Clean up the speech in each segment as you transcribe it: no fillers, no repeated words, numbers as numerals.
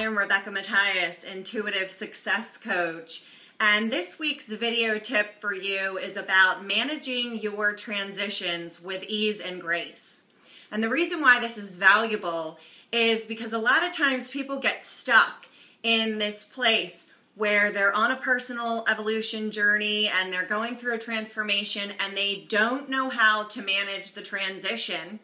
am Rebecca Matthias, Intuitive Success Coach, and this week's video tip for you is about managing your transitions with ease and grace. And the reason why this is valuable is because a lot of times people get stuck in this place where they're on a personal evolution journey and they're going through a transformation and they don't know how to manage the transition,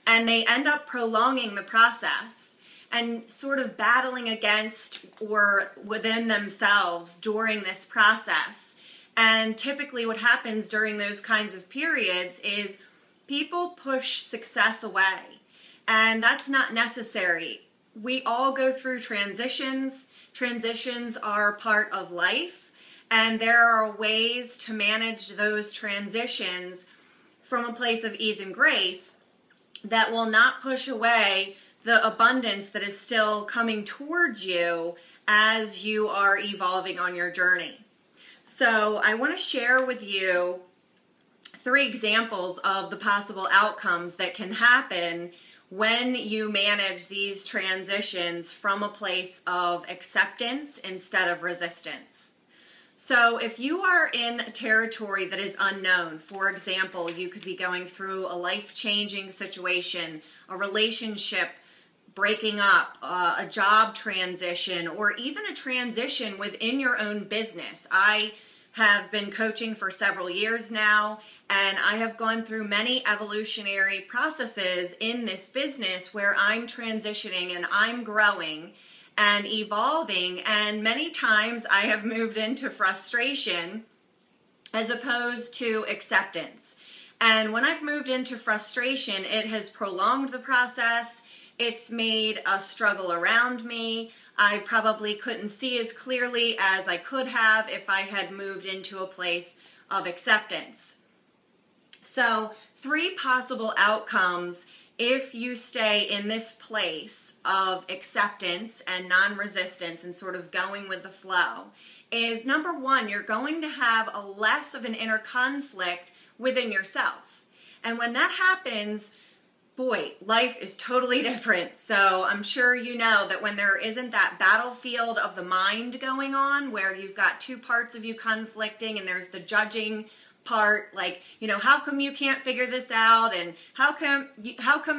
and they end up prolonging the process and sort of battling against or within themselves during this process. And typically what happens during those kinds of periods is people push success away, and that's not necessary. We all go through transitions. Transitions are part of life, and there are ways to manage those transitions from a place of ease and grace that will not push away the abundance that is still coming towards you as you are evolving on your journey. So I want to share with you 3 examples of the possible outcomes that can happen when you manage these transitions from a place of acceptance instead of resistance. So if you are in a territory that is unknown, for example, you could be going through a life-changing situation, a relationship breaking up, a job transition, or even a transition within your own business. I have been coaching for several years now, and I have gone through many evolutionary processes in this business where I'm transitioning and I'm growing and evolving, and many times I have moved into frustration as opposed to acceptance. And when I've moved into frustration, it has prolonged the process. It's made a struggle around me. I probably couldn't see as clearly as I could have if I had moved into a place of acceptance. So 3 possible outcomes if you stay in this place of acceptance and non-resistance and sort of going with the flow is, number 1, you're going to have a less of an inner conflict within yourself. And when that happens, boy, life is totally different. So I'm sure you know that when there isn't that battlefield of the mind going on where you've got 2 parts of you conflicting and there's the judging part, like, you know, how come you can't figure this out, and how come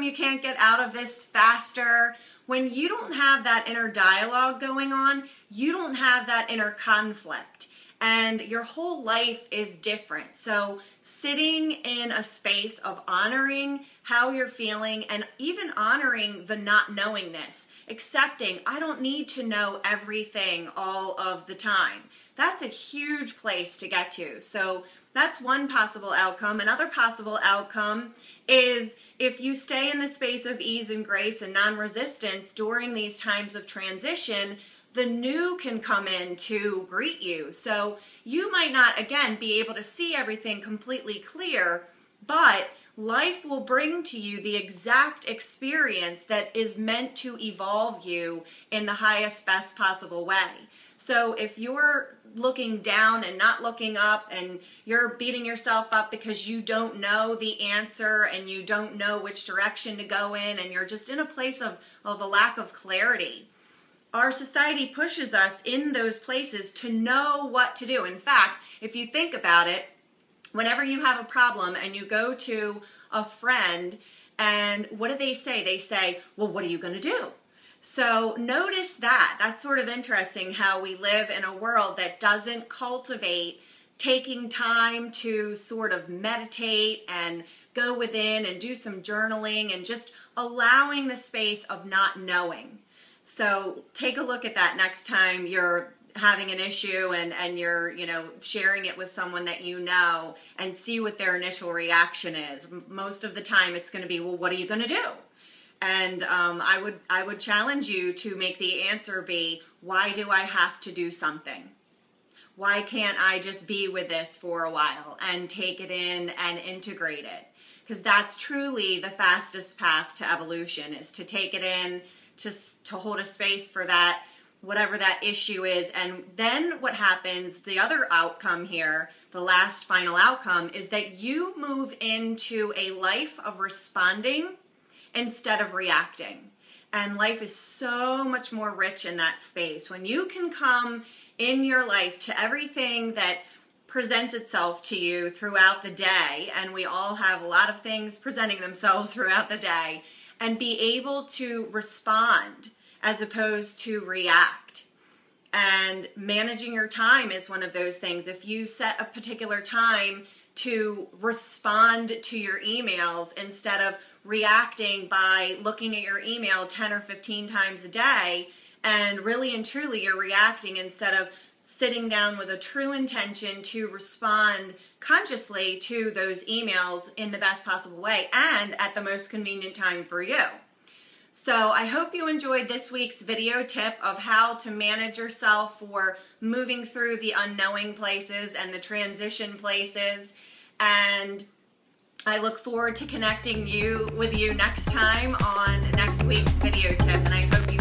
you can't get out of this faster? When you don't have that inner dialogue going on, you don't have that inner conflict, and your whole life is different. So sitting in a space of honoring how you're feeling and even honoring the not knowingness, accepting I don't need to know everything all of the time. That's a huge place to get to. So that's one possible outcome. Another possible outcome is if you stay in the space of ease and grace and non-resistance during these times of transition, the new can come in to greet you. So you might not, again, be able to see everything completely clear, but life will bring to you the exact experience that is meant to evolve you in the highest, best possible way. So if you're looking down and not looking up, and you're beating yourself up because you don't know the answer and you don't know which direction to go in, and you're just in a place of a lack of clarity, our society pushes us in those places to know what to do. In fact, if you think about it, whenever you have a problem and you go to a friend, and what do they say? They say, well, what are you going to do? So notice that. That's sort of interesting how we live in a world that doesn't cultivate taking time to sort of meditate and go within and do some journaling and just allowing the space of not knowing. So take a look at that next time you're having an issue and you're, you know, sharing it with someone that you know, and see what their initial reaction is. Most of the time it's going to be, well, what are you going to do? And I would challenge you to make the answer be, why do I have to do something? Why can't I just be with this for a while and take it in and integrate it? Because that's truly the fastest path to evolution, is to take it in, to hold a space for that, whatever that issue is. And then what happens, the other outcome here, the last final outcome, is that you move into a life of responding instead of reacting. And life is so much more rich in that space. When you can come in your life to everything that presents itself to you throughout the day, and we all have a lot of things presenting themselves throughout the day, and be able to respond as opposed to react. And managing your time is one of those things. If you set a particular time to respond to your emails instead of reacting by looking at your email 10 or 15 times a day, and really and truly you're reacting instead of sitting down with a true intention to respond consciously to those emails in the best possible way and at the most convenient time for you. So I hope you enjoyed this week's video tip of how to manage yourself for moving through the unknowing places and the transition places. And I look forward to connecting with you next time on next week's video tip. And I hope you